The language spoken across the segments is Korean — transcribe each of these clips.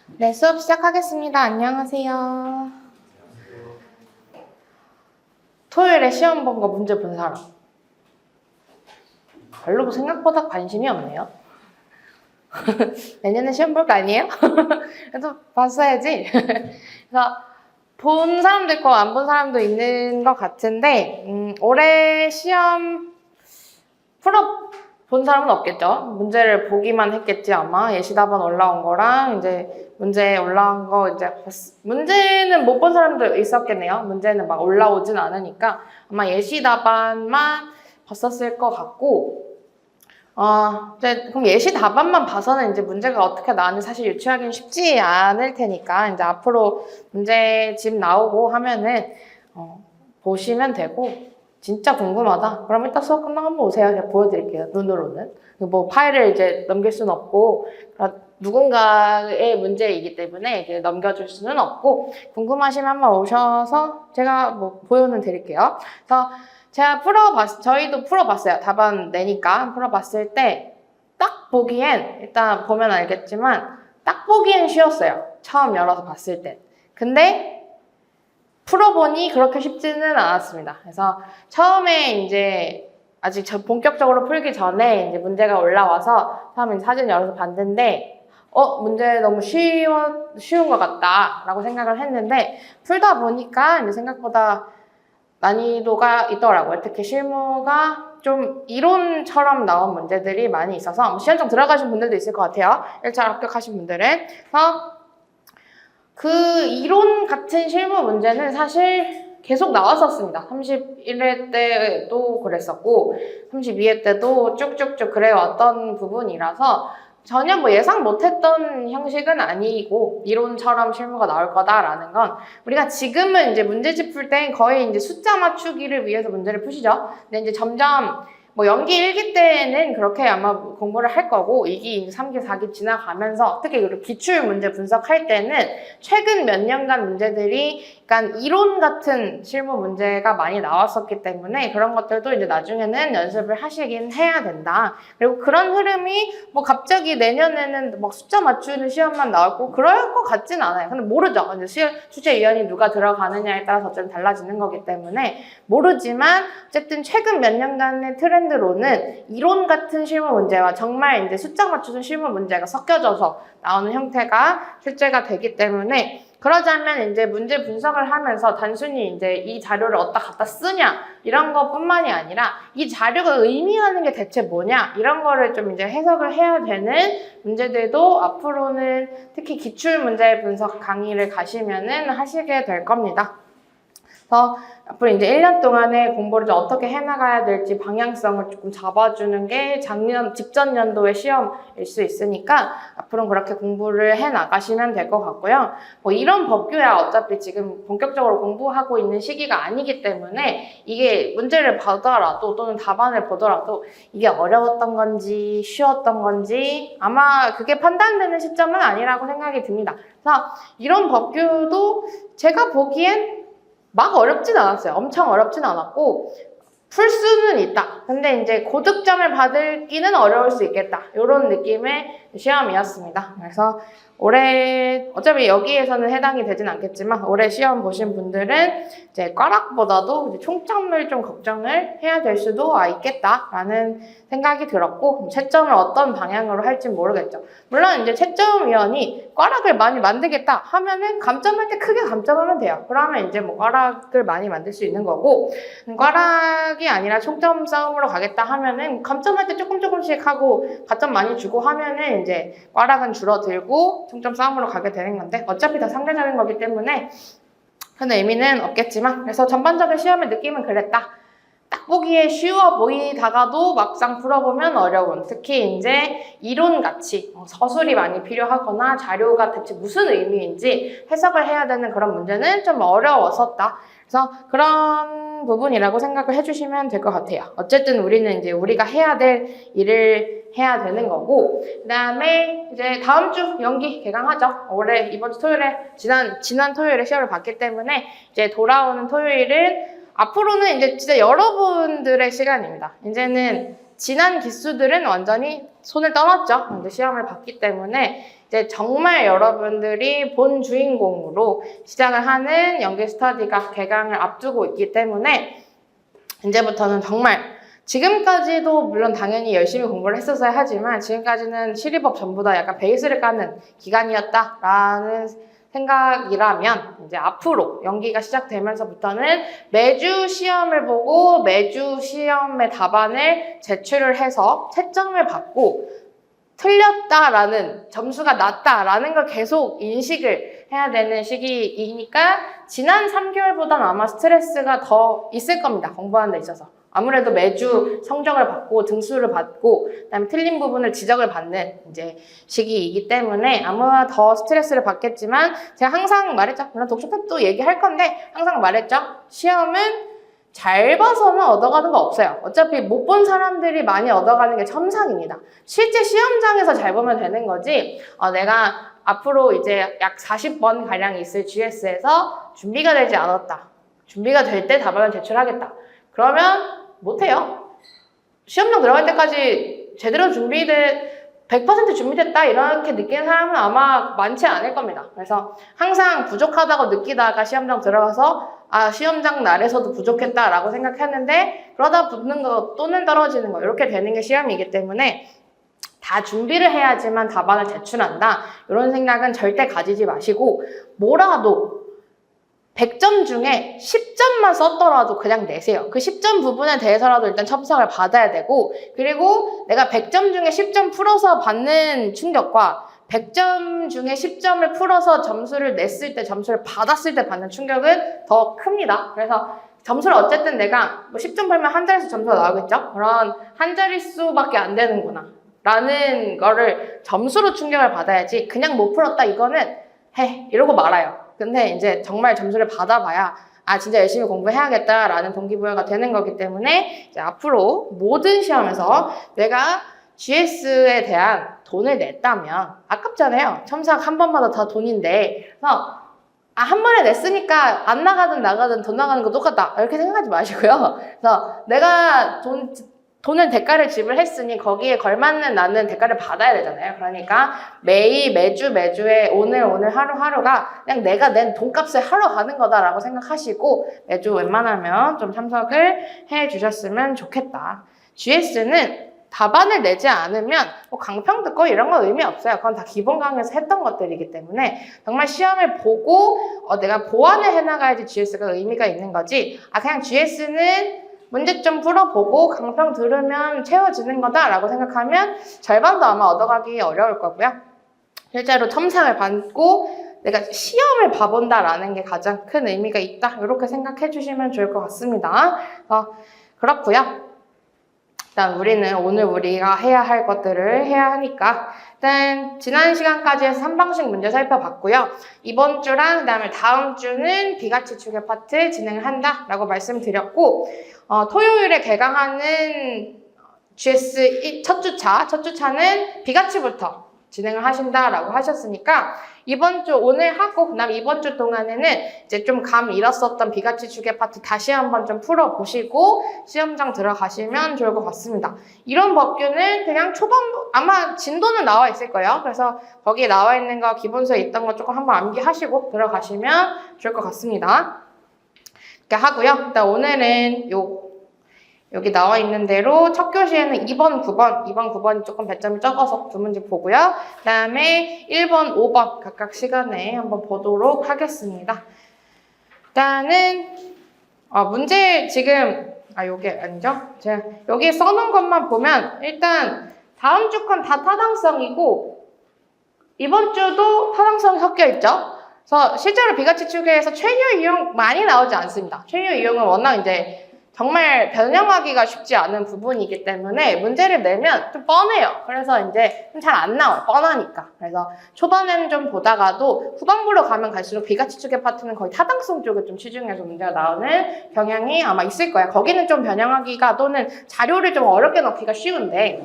네, 수업 시작하겠습니다. 안녕하세요. 토요일에 시험 본 거 문제 본 사람? 별로 생각보다 관심이 없네요. 내년에 시험 볼 거 아니에요? 그래도 봤어야지. 그래서 본 사람도 있고 안 본 사람도 있는 것 같은데 올해 시험 본 사람은 없겠죠. 문제를 보기만 했겠지 아마. 예시답안 올라온 거랑 이제 문제 올라온 거 이제 문제는 못 본 사람도 있었겠네요. 문제는 막 올라오진 않으니까 아마 예시답안만 봤었을 것 같고. 이제 그럼 예시답안만 봐서는 이제 문제가 어떻게 나왔는지 사실 유추하기는 쉽지 않을 테니까 이제 앞으로 문제집 나오고 하면은 보시면 되고. 진짜 궁금하다. 그럼 이따 수업 끝나고 한번 오세요. 제가 보여드릴게요. 눈으로는. 뭐 파일을 이제 넘길 수는 없고 누군가의 문제이기 때문에 이제 넘겨줄 수는 없고 궁금하시면 한번 오셔서 제가 뭐 보여는 드릴게요. 그래서 제가 저희도 풀어봤어요. 답안 내니까 풀어봤을 때 딱 보기엔 일단 보면 알겠지만 딱 보기엔 쉬웠어요. 처음 열어서 봤을 때. 근데 풀어보니 그렇게 쉽지는 않았습니다. 그래서 처음에 이제 아직 본격적으로 풀기 전에 이제 문제가 올라와서 처음에 사진 열어서 봤는데 문제 너무 쉬운 것 같다라고 생각을 했는데 풀다 보니까 이제 생각보다 난이도가 있더라고요. 특히 실무가 좀 이론처럼 나온 문제들이 많이 있어서 시험장 들어가신 분들도 있을 것 같아요. 1차 합격하신 분들은. 그래서 그 이론 같은 실무 문제는 사실 계속 나왔었습니다. 31회 때도 그랬었고 32회 때도 쭉쭉쭉 그래왔던 부분이라서 전혀 뭐 예상 못했던 형식은 아니고 이론처럼 실무가 나올 거다라는 건 우리가 지금은 이제 문제집 풀 때 거의 이제 숫자 맞추기를 위해서 문제를 푸시죠. 근데 이제 점점 뭐 연기 1기 때는 그렇게 아마 공부를 할 거고 2기, 3기, 4기 지나가면서 특히 그리고 기출 문제 분석할 때는 최근 몇 년간 문제들이 약간 이론 같은 실무 문제가 많이 나왔었기 때문에 그런 것들도 이제 나중에는 연습을 하시긴 해야 된다. 그리고 그런 흐름이 뭐 갑자기 내년에는 막 숫자 맞추는 시험만 나오고 그럴 것 같진 않아요. 근데 모르죠. 이제 출제위원이 누가 들어가느냐에 따라서 좀 달라지는 거기 때문에 모르지만 어쨌든 최근 몇 년간의 트렌드로는 이론 같은 실무 문제와 정말 이제 숫자 맞추는 실무 문제가 섞여져서 나오는 형태가 출제가 되기 때문에 그러자면 이제 문제 분석을 하면서 단순히 이제 이 자료를 어디다 갖다 쓰냐 이런 것뿐만이 아니라 이 자료가 의미하는 게 대체 뭐냐 이런 거를 좀 이제 해석을 해야 되는 문제들도 앞으로는 특히 기출 문제 분석 강의를 가시면은 하시게 될 겁니다. 그래서 앞으로 이제 1년 동안의 공부를 어떻게 해나가야 될지 방향성을 조금 잡아주는 게 직전 연도의 시험일 수 있으니까 앞으로는 그렇게 공부를 해나가시면 될 것 같고요. 뭐 이런 법규야 어차피 지금 본격적으로 공부하고 있는 시기가 아니기 때문에 이게 문제를 보더라도 또는 답안을 보더라도 이게 어려웠던 건지 쉬웠던 건지 아마 그게 판단되는 시점은 아니라고 생각이 듭니다. 그래서 이런 법규도 제가 보기엔 막 어렵진 않았어요. 엄청 어렵진 않았고 풀 수는 있다. 근데 이제 고득점을 받기는 어려울 수 있겠다. 이런 느낌의 시험이었습니다. 그래서 올해 어차피 여기에서는 해당이 되진 않겠지만 올해 시험 보신 분들은 이제 꽈락보다도 이제 총점을 좀 걱정을 해야 될 수도 있겠다라는 생각이 들었고 채점을 어떤 방향으로 할지 모르겠죠. 물론 이제 채점위원이 꽈락을 많이 만들겠다 하면은 감점할 때 크게 감점하면 돼요. 그러면 이제 뭐 꽈락을 많이 만들 수 있는 거고 꽈락이 아니라 총점 싸움으로 가겠다 하면은 감점할 때 조금씩 하고 가점 많이 주고 하면은 이제 꽈락은 줄어들고 총점 싸움으로 가게 되는 건데 어차피 다 상대적인 거기 때문에 큰 의미는 없겠지만 그래서 전반적인 시험의 느낌은 그랬다. 딱 보기에 쉬워 보이다가도 막상 풀어보면 어려운 특히 이제 이론같이 서술이 많이 필요하거나 자료가 대체 무슨 의미인지 해석을 해야 되는 그런 문제는 좀 어려웠었다. 그래서 그런 부분이라고 생각을 해주시면 될 것 같아요. 어쨌든 우리는 이제 우리가 해야 될 일을 해야 되는 거고 그 다음에 이제 다음 주 연기 개강하죠. 올해 이번 주 토요일에 지난 토요일에 시험을 봤기 때문에 이제 돌아오는 토요일은 앞으로는 이제 진짜 여러분들의 시간입니다. 이제는 지난 기수들은 완전히 손을 떠났죠. 이제 시험을 봤기 때문에 이제 정말 여러분들이 본 주인공으로 시작을 하는 연기 스터디가 개강을 앞두고 있기 때문에 이제부터는 정말 지금까지도 물론 당연히 열심히 공부를 했었어야 하지만 지금까지는 시리법 전부 다 약간 베이스를 까는 기간이었다라는 생각이라면 이제 앞으로 연기가 시작되면서부터는 매주 시험을 보고 매주 시험의 답안을 제출을 해서 채점을 받고 틀렸다라는 점수가 낮다라는 걸 계속 인식을 해야 되는 시기이니까 지난 3개월보다는 아마 스트레스가 더 있을 겁니다. 공부하는 데 있어서. 아무래도 매주 성적을 받고 등수를 받고 그다음에 틀린 부분을 지적을 받는 이제 시기이기 때문에 아마 더 스트레스를 받겠지만 제가 항상 말했죠. 물론 독서팩도 얘기할 건데 항상 말했죠. 시험은 잘 봐서는 얻어가는 거 없어요. 어차피 못 본 사람들이 많이 얻어가는 게 첨삭입니다. 실제 시험장에서 잘 보면 되는 거지 내가 앞으로 이제 약 40번 가량 있을 GS에서 준비가 되지 않았다. 준비가 될 때 답안을 제출하겠다. 그러면 못해요. 시험장 들어갈 때까지 제대로 100% 준비됐다 이렇게 느끼는 사람은 아마 많지 않을 겁니다. 그래서 항상 부족하다고 느끼다가 시험장 들어가서 시험장 날에서도 부족했다라고 생각했는데 그러다 붙는 거 또는 떨어지는 거 이렇게 되는 게 시험이기 때문에 다 준비를 해야지만 답안을 제출한다. 이런 생각은 절대 가지지 마시고 뭐라도 100점 중에 10점만 썼더라도 그냥 내세요. 그 10점 부분에 대해서라도 일단 첨삭을 받아야 되고 그리고 내가 100점 중에 10점 풀어서 받는 충격과 100점 중에 10점을 풀어서 점수를 냈을 때, 점수를 받았을 때 받는 충격은 더 큽니다. 그래서 점수를 어쨌든 내가 10점 풀면 한 자릿수 점수가 나오겠죠? 그런 한 자릿수밖에 안 되는구나 라는 거를 점수로 충격을 받아야지 그냥 못 풀었다 이거는 이러고 말아요. 근데 이제 정말 점수를 받아봐야 진짜 열심히 공부해야겠다라는 동기부여가 되는 거기 때문에 이제 앞으로 모든 시험에서 내가 GS에 대한 돈을 냈다면 아깝잖아요. 첨삭 한 번마다 다 돈인데 그래서 한 번에 냈으니까 안 나가든 나가든 돈 나가는 거 똑같다 이렇게 생각하지 마시고요. 그래서 내가 돈을 대가를 지불했으니 거기에 걸맞는 나는 대가를 받아야 되잖아요. 그러니까 매주에 오늘 하루하루가 그냥 내가 낸 돈값을 하러 가는 거다라고 생각하시고 매주 웬만하면 좀 참석을 해주셨으면 좋겠다. GS는 답안을 내지 않으면 강평 듣고 이런 건 의미 없어요. 그건 다 기본 강의에서 했던 것들이기 때문에 정말 시험을 보고 내가 보완을 해나가야지 GS가 의미가 있는 거지 그냥 GS는 문제점 풀어보고 강평 들으면 채워지는 거다라고 생각하면 절반도 아마 얻어가기 어려울 거고요. 실제로 첨삭을 받고 내가 시험을 봐본다라는 게 가장 큰 의미가 있다. 이렇게 생각해 주시면 좋을 것 같습니다. 그렇고요. 일단 우리는 오늘 우리가 해야 할 것들을 해야 하니까 일단 지난 시간까지 해서 3방식 문제 살펴봤고요. 이번 주랑 그다음에 다음 주는 비가치 추계 파트 진행을 한다라고 말씀드렸고 토요일에 개강하는 GS 첫 주차는 비가치부터 진행을 하신다라고 하셨으니까 이번 주 오늘 하고 그다음에 이번 주 동안에는 이제 좀 감 잃었었던 비가치 추계 파트 다시 한번 좀 풀어보시고 시험장 들어가시면 좋을 것 같습니다. 이런 법규는 그냥 초반부 아마 진도는 나와 있을 거예요. 그래서 거기에 나와 있는 거 기본서에 있던 거 조금 한번 암기하시고 들어가시면 좋을 것 같습니다. 이렇게 하고요. 일단 오늘은 여기 나와 있는 대로 첫 교시에는 2번, 9번이 조금 배점이 적어서 두 문제 보고요. 그 다음에 1번, 5번 각각 시간에 한번 보도록 하겠습니다. 일단은 문제 지금 요게 아니죠? 제가 여기 써놓은 것만 보면 일단 다음 주 건 다 타당성이고 이번 주도 타당성이 섞여 있죠? 그래서 실제로 비가치 추계에서 최유 이용 많이 나오지 않습니다. 최유 이용은 워낙 이제 정말 변형하기가 쉽지 않은 부분이기 때문에 문제를 내면 좀 뻔해요. 그래서 이제 잘 안 나와요. 뻔하니까. 그래서 초반에는 좀 보다가도 후반부로 가면 갈수록 비가치 추계 파트는 거의 타당성 쪽에 좀 치중해서 문제가 나오는 경향이 아마 있을 거예요. 거기는 좀 변형하기가 또는 자료를 좀 어렵게 넣기가 쉬운데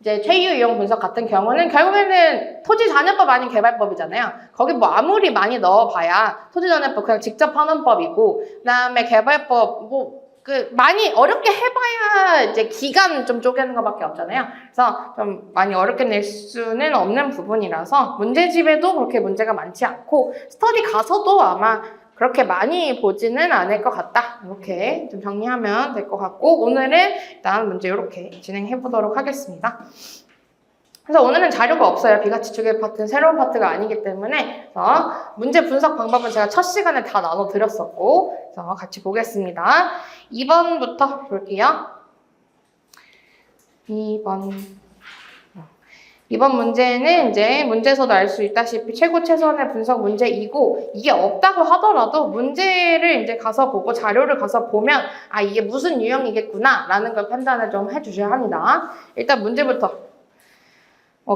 이제 최유 이용 분석 같은 경우는 결국에는 토지자녀법 아닌 개발법이잖아요. 거기 뭐 아무리 많이 넣어봐야 토지자녀법 그냥 직접 환원법이고 그다음에 개발법 많이 어렵게 해봐야 이제 기간 좀 쪼개는 것밖에 없잖아요. 그래서 좀 많이 어렵게 낼 수는 없는 부분이라서 문제집에도 그렇게 문제가 많지 않고 스터디 가서도 아마 그렇게 많이 보지는 않을 것 같다. 이렇게 좀 정리하면 될 것 같고 오늘은 일단 문제 이렇게 진행해 보도록 하겠습니다. 그래서 오늘은 자료가 없어요. 비가치 추계 파트는 새로운 파트가 아니기 때문에 그래서 문제 분석 방법은 제가 첫 시간에 다 나눠드렸었고 그래서 같이 보겠습니다. 2번부터 볼게요. 2번 문제는 이제 문제에서도 알 수 있다시피 최고 최선의 분석 문제이고 이게 없다고 하더라도 문제를 이제 가서 보고 자료를 가서 보면 아 이게 무슨 유형이겠구나 라는 걸 판단을 좀 해주셔야 합니다. 일단 문제부터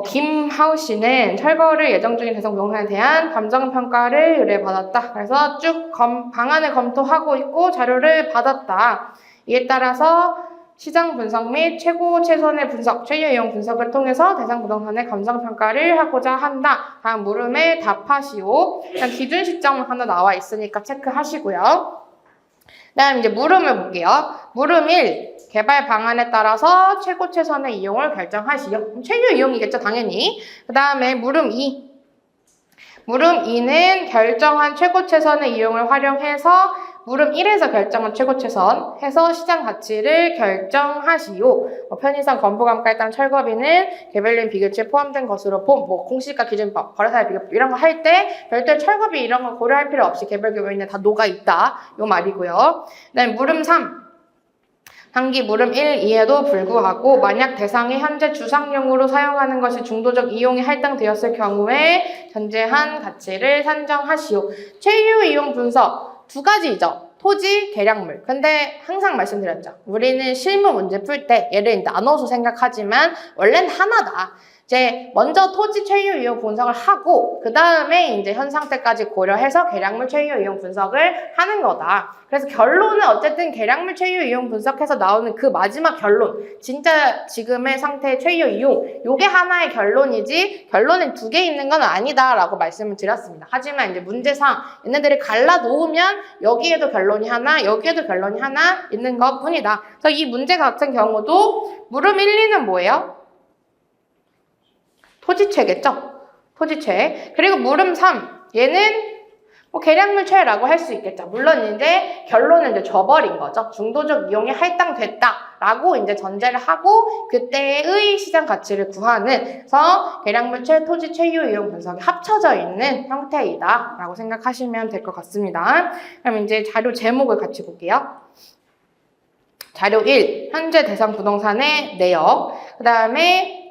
김하우 씨는 철거를 예정 중인 대상 부동산에 대한 감정평가를 의뢰받았다. 그래서 쭉 방안을 검토하고 있고 자료를 받았다. 이에 따라서 시장 분석 및 최고 최선의 분석, 최저 이용 분석을 통해서 대상 부동산의 감정평가를 하고자 한다. 다음 물음에 답하시오. 일단 기준 시점 하나 나와 있으니까 체크하시고요. 다음 이제 물음을 볼게요. 물음 1. 개발 방안에 따라서 최고 최선의 이용을 결정하시오. 최저 이용이겠죠, 당연히. 그 다음에 물음 2. 물음 2는 결정한 최고 최선의 이용을 활용해서 물음 1에서 결정한 최고 최선 해서 시장 가치를 결정하시오. 편의상 건보감가에 따른 철거비는 개별적인 비교치에 포함된 것으로 공시지가 기준법, 거래사의 비교법 이런 거 할 때 별도의 철거비 이런 거 고려할 필요 없이 개별 교부인에 다 녹아 있다. 요 말이고요. 그다음에 물음 3. 단기 물음 1, 2에도 불구하고 만약 대상이 현재 주상용으로 사용하는 것이 중도적 이용이 할당되었을 경우에 전제한 가치를 산정하시오. 최유 이용 분석 두 가지죠. 토지, 계량물. 근데 항상 말씀드렸죠. 우리는 실무 문제 풀 때 얘를 나눠서 생각하지만 원래는 하나다. 이제 먼저 토지 최유 이용 분석을 하고 그 다음에 이제 현 상태까지 고려해서 계량물 최유 이용 분석을 하는 거다. 그래서 결론은 어쨌든 계량물 최유 이용 분석해서 나오는 그 마지막 결론, 진짜 지금의 상태의 최유 이용, 요게 하나의 결론이지 결론은 두 개 있는 건 아니다라고 말씀을 드렸습니다. 하지만 이제 문제상 얘네들이 갈라 놓으면 여기에도 결론이 하나, 여기에도 결론이 하나 있는 것 뿐이다. 그래서 이 문제 같은 경우도 물음 1, 2는 뭐예요? 토지채겠죠? 토지채. 그리고 물음 3. 얘는 계량물 채라고 할 수 있겠죠. 물론 이제 결론은 이제 줘버린 거죠. 중도적 이용이 할당됐다라고 이제 전제를 하고 그때의 시장 가치를 구하는 그래서 계량물 채, 토지 채유 이용 분석이 합쳐져 있는 형태이다라고 생각하시면 될 것 같습니다. 그럼 이제 자료 제목을 같이 볼게요. 자료 1. 현재 대상 부동산의 내역. 그 다음에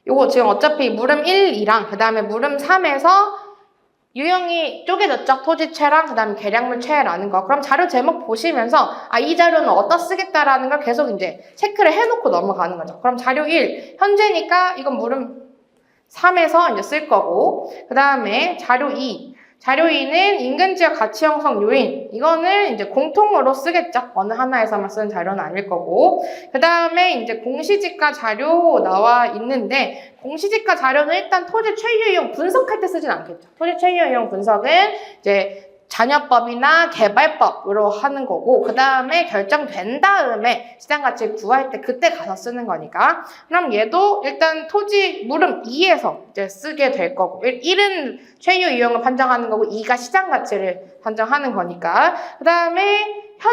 요거 지금 어차피 물음 1, 2랑 그 다음에 물음 3에서 유형이 쪼개졌죠? 토지채랑 그 다음에 계량물채라는 거. 그럼 자료 제목 보시면서 이 자료는 어디다 쓰겠다라는 걸 계속 이제 체크를 해놓고 넘어가는 거죠. 그럼 자료 1, 현재니까 이건 물음 3에서 이제 쓸 거고 그 다음에 자료 2. 자료 2는 인근 지역 가치 형성 요인. 이거는 이제 공통으로 쓰겠죠. 어느 하나에서만 쓰는 자료는 아닐 거고. 그 다음에 이제 공시지가 자료 나와 있는데, 공시지가 자료는 일단 토지 최유 이용 분석할 때 쓰진 않겠죠. 토지 최유 이용 분석은 이제 잔여법이나 개발법으로 하는 거고 그 다음에 결정된 다음에 시장 가치를 구할 때 그때 가서 쓰는 거니까 그럼 얘도 일단 토지 물음 2에서 이제 쓰게 될 거고 1은 최유 이용을 판정하는 거고 2가 시장 가치를 판정하는 거니까 그 다음에 현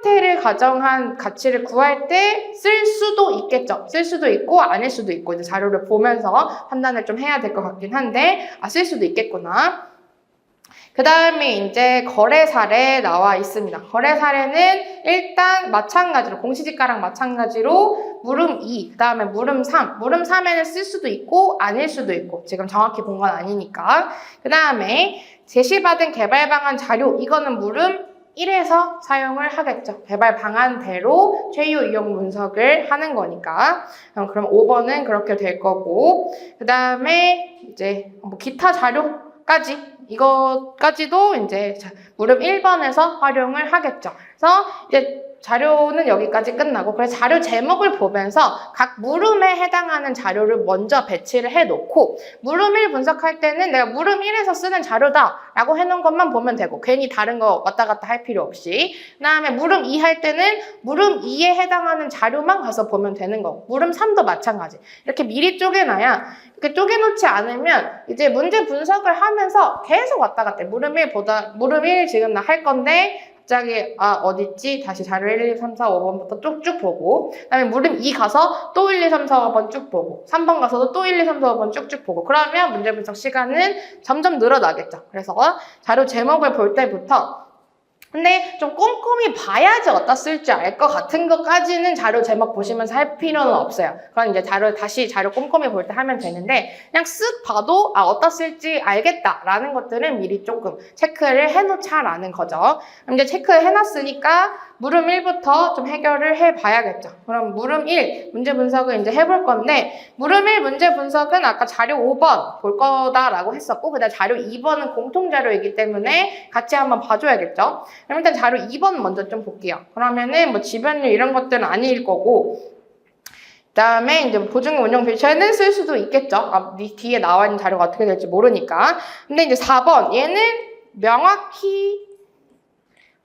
상태를 가정한 가치를 구할 때 쓸 수도 있겠죠. 쓸 수도 있고 아닐 수도 있고 이제 자료를 보면서 판단을 좀 해야 될 것 같긴 한데 쓸 수도 있겠구나. 그 다음에 이제 거래 사례 나와 있습니다. 거래 사례는 일단 마찬가지로 공시지가랑 마찬가지로 물음 2, 그 다음에 물음 3. 물음 3에는 쓸 수도 있고 아닐 수도 있고 지금 정확히 본 건 아니니까. 그 다음에 제시받은 개발 방안 자료 이거는 물음 1에서 사용을 하겠죠. 개발 방안대로 최유 이용 분석을 하는 거니까. 그럼 5번은 그렇게 될 거고 그 다음에 이제 기타 자료까지 이것까지도 이제 물음 1번에서 활용을 하겠죠. 그래서 이제 자료는 여기까지 끝나고 그래서 자료 제목을 보면서 각 물음에 해당하는 자료를 먼저 배치를 해놓고 물음 1 분석할 때는 내가 물음 1에서 쓰는 자료다라고 해놓은 것만 보면 되고 괜히 다른 거 왔다 갔다 할 필요 없이 그 다음에 물음 2 할 때는 물음 2에 해당하는 자료만 가서 보면 되는 거고 물음 3도 마찬가지 이렇게 미리 쪼개놔야 이렇게 쪼개놓지 않으면 이제 문제 분석을 하면서 계속 왔다 갔다 해. 물음 1 지금 나 할 건데 갑자기 어딨지? 다시 자료 1, 2, 3, 4, 5번부터 쭉쭉 보고 그 다음에 물음 2 가서 또 1, 2, 3, 4, 5번 쭉 보고 3번 가서도 또 1, 2, 3, 4, 5번 쭉쭉 보고 그러면 문제 분석 시간은 점점 늘어나겠죠. 그래서 자료 제목을 볼 때부터 근데 좀 꼼꼼히 봐야지 어디다 쓸지 알 것 같은 것까지는 자료 제목 보시면서 할 필요는 없어요. 그건 이제 다시 자료 꼼꼼히 볼 때 하면 되는데 그냥 쓱 봐도 어디다 쓸지 알겠다라는 것들은 미리 조금 체크를 해놓자라는 거죠. 그럼 이제 체크해놨으니까 물음 1부터 좀 해결을 해봐야겠죠. 그럼 물음 1 문제 분석을 이제 해볼 건데 물음 1 문제 분석은 아까 자료 5번 볼 거다라고 했었고 그다음 자료 2번은 공통자료이기 때문에 같이 한번 봐줘야겠죠. 그럼 일단 자료 2번 먼저 좀 볼게요. 그러면은 뭐 지변율 이런 것들은 아닐 거고 그 다음에 이제 보증 운영 필체는 쓸 수도 있겠죠. 뒤에 나와 있는 자료가 어떻게 될지 모르니까. 근데 이제 4번 얘는 명확히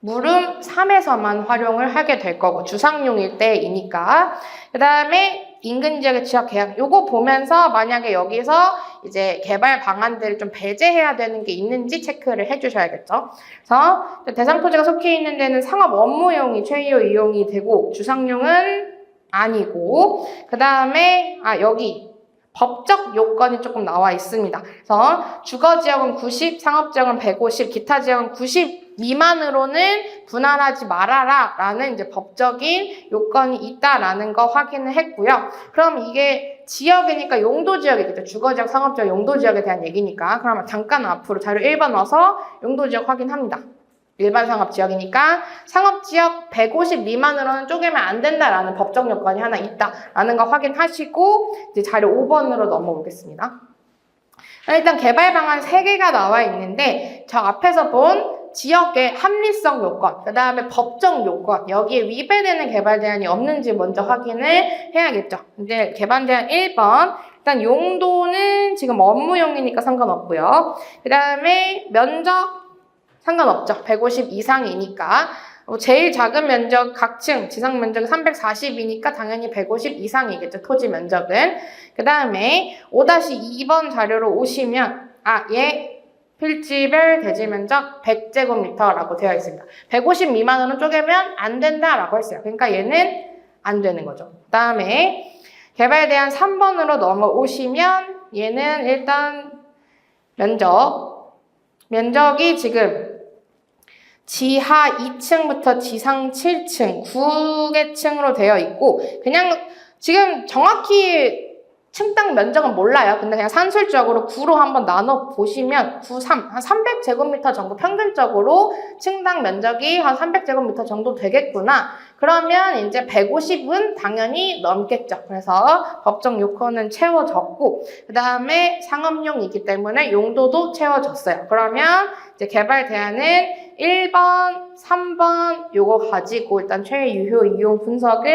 물음 3에서만 활용을 하게 될 거고 주상용일 때이니까 그 다음에 인근 지역의 지역 계약 요거 보면서 만약에 여기서 이제 개발 방안들을 좀 배제해야 되는 게 있는지 체크를 해주셔야겠죠. 그래서 대상 토지가 속해 있는 데는 상업 업무용이 최유 이용이 되고 주상용은 아니고 그 다음에 여기 법적 요건이 조금 나와 있습니다. 그래서 주거지역은 90, 상업지역은 150, 기타 지역은 90 미만으로는 분할하지 말아라 라는 이제 법적인 요건이 있다라는 거 확인을 했고요. 그럼 이게 지역이니까 용도지역이겠죠. 주거지역, 상업지역, 용도지역에 대한 얘기니까. 그러면 잠깐 앞으로 자료 1번 와서 용도지역 확인합니다. 일반 상업지역이니까 상업지역 150 미만으로는 쪼개면 안 된다라는 법적 요건이 하나 있다라는 거 확인하시고 이제 자료 5번으로 넘어오겠습니다. 일단 개발 방안 3개가 나와 있는데 저 앞에서 본 지역의 합리성 요건, 그 다음에 법적 요건, 여기에 위배되는 개발 대안이 없는지 먼저 확인을 해야겠죠. 근데 개발 대안 1번, 일단 용도는 지금 업무용이니까 상관없고요. 그 다음에 면적 상관없죠. 150 이상이니까. 제일 작은 면적 각층 지상 면적이 340이니까 당연히 150 이상이겠죠. 토지 면적은. 그 다음에 5-2번 자료로 오시면 얘 필지별 대지 면적 100제곱미터라고 되어 있습니다. 150 미만으로는 쪼개면 안 된다라고 했어요. 그러니까 얘는 안 되는 거죠. 그 다음에 개발 대안 3번으로 넘어오시면 얘는 일단 면적이 지금 지하 2층부터 지상 7층 9개 층으로 되어 있고 그냥 지금 정확히 층당 면적은 몰라요. 근데 그냥 산술적으로 9로 한번 나눠 보시면 9, 3, 한 300제곱미터 정도 평균적으로 층당 면적이 한 300제곱미터 정도 되겠구나. 그러면 이제 150은 당연히 넘겠죠. 그래서 법정 요건은 채워졌고 그 다음에 상업용이기 때문에 용도도 채워졌어요. 그러면 이제 개발 대안은 1번, 3번 요거 가지고 일단 최유효 이용 분석을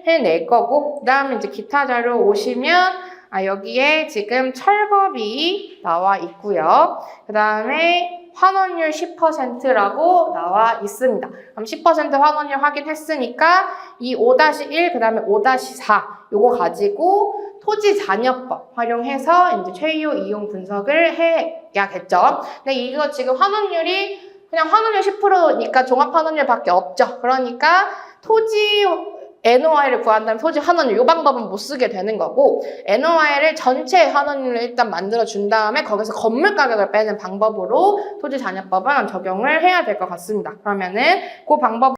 해낼 거고 그 다음에 이제 기타 자료 오시면 여기에 지금 철거비 나와 있고요. 그 다음에 환원율 10%라고 나와 있습니다. 그럼 10% 환원율 확인했으니까 이 5-1 그 다음에 5-4 요거 가지고 토지잔여법 활용해서 이제 최유효 이용 분석을 해야겠죠. 근데 이거 지금 환원율이 그냥 환원율 10%니까 종합환원율밖에 없죠. 그러니까 토지 NOI를 구한다면 토지 환원율 이 방법은 못 쓰게 되는 거고 NOI를 전체 환원율을 일단 만들어 준 다음에 거기서 건물 가격을 빼는 방법으로 토지 잔여법은 적용을 해야 될 것 같습니다. 그러면은 그 방법